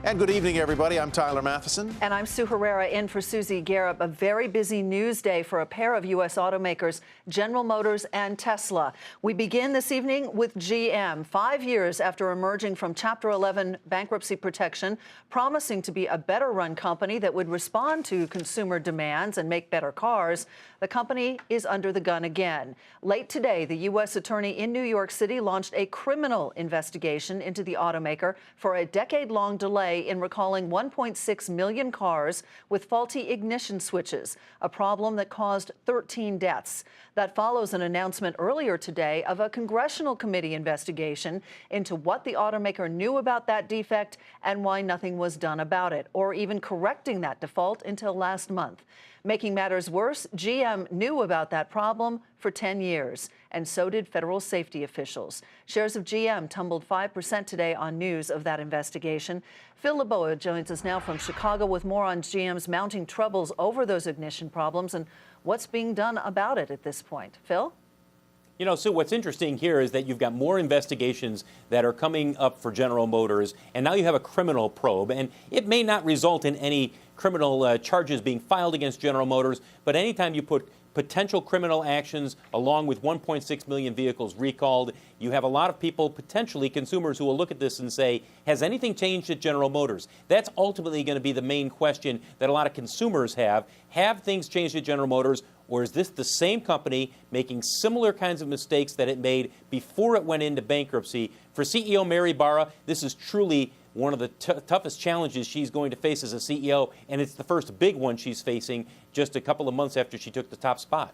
And good evening, everybody. I'm Tyler Matheson. And I'm Sue Herrera in for Susie Garrett. A very busy news day for a pair of U.S. automakers, General Motors and Tesla. We begin this evening with GM. 5 years after emerging from Chapter 11 bankruptcy protection, promising to be a better-run company that would respond to consumer demands and make better cars, the company is under the gun again. Late today, the U.S. attorney in New York City launched a criminal investigation into the automaker for a decade-long delay in recalling 1.6 million cars with faulty ignition switches, a problem that caused 13 deaths. That follows an announcement earlier today of a congressional committee investigation into what the automaker knew about that defect and why nothing was done about it, or even correcting that default until last month. Making matters worse, GM knew about that problem for 10 years, and so did federal safety officials. Shares of GM tumbled 5% today on news of that investigation. Phil LeBeau joins us now from Chicago with more on GM's mounting troubles over those ignition problems and what's being done about it at this point. Phil? You know, Sue, what's interesting here is that you've got more investigations that are coming up for General Motors, and now you have a criminal probe, and it may not result in any criminal charges being filed against General Motors, but anytime you put potential criminal actions along with 1.6 million vehicles recalled, you have a lot of people, potentially consumers, who will look at this and say, has anything changed at General Motors? That's ultimately going to be the main question that a lot of consumers have. Have things changed at General Motors, or is this the same company making similar kinds of mistakes that it made before it went into bankruptcy? For CEO Mary Barra, this is truly one of the toughest challenges she's going to face as a CEO, and it's the first big one she's facing just a couple of months after she took the top spot.